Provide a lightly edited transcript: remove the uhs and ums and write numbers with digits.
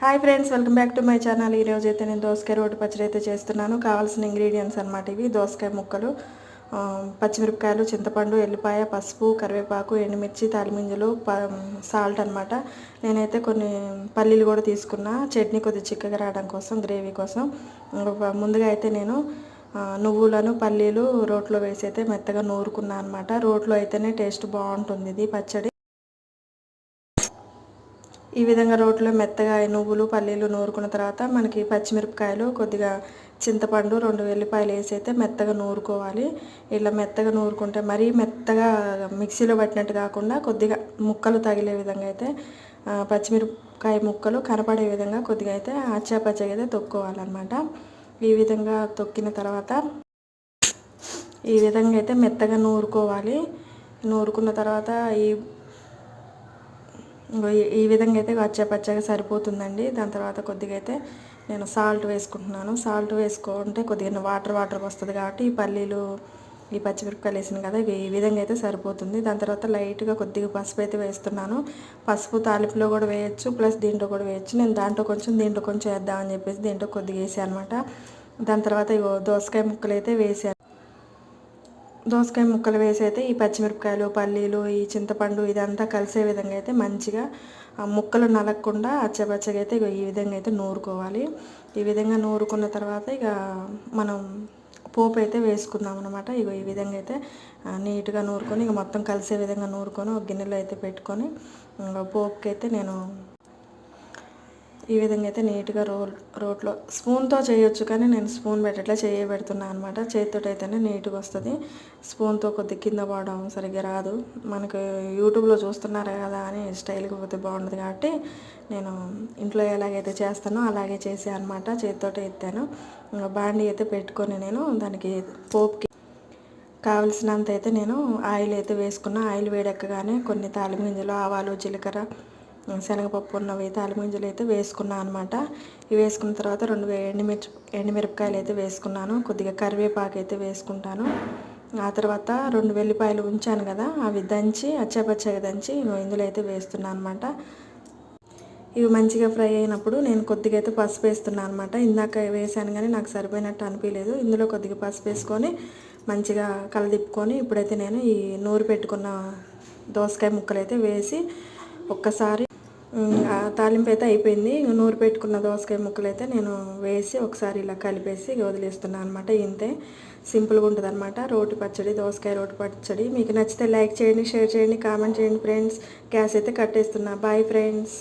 Hi friends, welcome back to my channel. ఈరోజు అయితే నేను దోసకాయ రోటి పచ్చడి అయితే చేస్తున్నాను. కావాల్సిన ఇంగ్రీడియంట్స్ అనమాట ఇవి: దోసకాయ ముక్కలు, పచ్చిమిరపకాయలు, చింతపండు, ఎల్లిపాయ, పసుపు, కరివేపాకు, ఎండుమిర్చి, తాలిమింజలు, సాల్ట్ అనమాట. నేనైతే కొన్ని పల్లీలు కూడా తీసుకున్నా, చట్నీ కొద్దిగా చిక్కగా రావడం కోసం, గ్రేవీ కోసం. ముందుగా అయితే నేను నువ్వులను, పల్లీలు రోట్లో వేసి అయితే మెత్తగా నూరుకున్నా అనమాట. రోట్లో అయితేనే టేస్ట్ బాగుంటుంది ఇది పచ్చడి. ఈ విధంగా రోట్లో మెత్తగా నువ్వులు, పల్లీలు నూరుకున్న తర్వాత మనకి పచ్చిమిరపకాయలు, కొద్దిగా చింతపండు, 2 వెల్లిపాయలు వేసి అయితే మెత్తగా నూరుకోవాలి. ఇలా మెత్తగా నూరుకుంటే మరీ మెత్తగా మిక్సీలో పట్టినట్టు కాకుండా కొద్దిగా ముక్కలు తగిలే విధంగా అయితే పచ్చిమిరపకాయ ముక్కలు కనపడే విధంగా కొద్దిగా అయితే అచ్చాపచ్చగా అయితే తొక్కోవాలన్నమాట. ఈ విధంగా తొక్కిన తర్వాత ఈ విధంగా అయితే మెత్తగా నూరుకోవాలి. నూరుకున్న తర్వాత ఈ విధంగా అయితే పచ్చగా సరిపోతుందండి. దాని తర్వాత కొద్దిగా అయితే నేను సాల్ట్ వేసుకుంటున్నాను. సాల్ట్ వేసుకుంటే కొద్దిగా వాటర్ వస్తుంది కాబట్టి ఈ పల్లీలు, ఈ పచ్చిమిరపకాయలు వేసిన కదా, ఈ విధంగా అయితే సరిపోతుంది. దాని తర్వాత లైట్గా కొద్దిగా పసుపు అయితే వేస్తున్నాను. పసుపు తాలింపులో కూడా వేయచ్చు, ప్లస్ దీంట్లో కూడా వేయచ్చు. నేను దీంట్లో కొంచెం వేద్దామని చెప్పేసి దీంట్లో కొద్దిగా వేసాను అనమాట. దాని తర్వాత దోసకాయ ముక్కలు అయితే వేసాను. దోసకాయ ముక్కలు వేసి అయితే ఈ పచ్చిమిరపకాయలు, పల్లీలు, ఈ చింతపండు ఇదంతా కలిసే విధంగా అయితే మంచిగా ముక్కలు నలగకుండా అచ్చపచ్చగా అయితే ఈ విధంగా అయితే నూరుకోవాలి. ఈ విధంగా నూరుకున్న తర్వాత ఇక మనం పోపు అయితే వేసుకుందాం అనమాట. ఈ విధంగా అయితే నీట్గా నూరుకొని ఇక మొత్తం కలిసే విధంగా నూరుకొని ఒక గిన్నెలో అయితే పెట్టుకొని పోపుకి అయితే నేను ఈ విధంగా అయితే నీట్గా రోట్లో స్పూన్తో చేయొచ్చు, కానీ నేను స్పూన్ పెట్టట్లా పెడుతున్నాను అనమాట. చేతితో అయితేనే నీట్గా వస్తుంది. స్పూన్తో కొద్దిగా కింద పడడం సరిగ్గా రాదు. మనకు యూట్యూబ్లో చూస్తున్నారు కదా అని స్టైల్గా పోతే బాగుండదు కాబట్టి నేను ఇంట్లో ఎలాగైతే చేస్తానో అలాగే చేసాను అనమాట. చేతితో ఎత్తాను. బాండి అయితే పెట్టుకొని నేను దానికి పోపుకి కావలసినంత అయితే నేను ఆయిల్ అయితే వేసుకున్నా. ఆయిల్ వేడెక్కగానే కొన్ని తాలిమింజలు, ఆవాలు, జీలకర్ర, శనగపప్పు ఉన్నవి, తాలిమింజలు అయితే వేసుకున్నాను అనమాట. ఇవి వేసుకున్న తర్వాత 2 ఎండుమిరపకాయలు అయితే వేసుకున్నాను. కొద్దిగా కరివేపాకు అయితే వేసుకుంటాను. ఆ తర్వాత 2 వెల్లిపాయలు ఉంచాను కదా, అవి దంచి అచ్చాపచ్చగా దంచి ఇందులో అయితే వేస్తున్నాను అనమాట. ఇవి మంచిగా ఫ్రై అయినప్పుడు నేను కొద్దిగా అయితే పసుపు వేస్తున్నాను అనమాట. ఇందాక వేసాను కానీ నాకు సరిపోయినట్టు అనిపించలేదు. ఇందులో కొద్దిగా పసుపు వేసుకొని మంచిగా కలదిప్పుకొని ఇప్పుడైతే నేను ఈ నూరు పెట్టుకున్న దోసకాయ ముక్కలు అయితే వేసి ఒక్కసారి తాలింపు అయితే అయిపోయింది. నూరు పెట్టుకున్న దోసకాయ ముక్కలు అయితే నేను వేసి ఒకసారి ఇలా కలిపేసి వదిలేస్తున్నాను అనమాట. ఇంతే సింపుల్గా ఉంటుంది అనమాట రోటి పచ్చడి, దోసకాయ రోటి పచ్చడి. మీకు నచ్చితే లైక్ చేయండి, షేర్ చేయండి, కామెంట్ చేయండి ఫ్రెండ్స్. గ్యాస్ అయితే కట్టేస్తున్నా. Bye friends.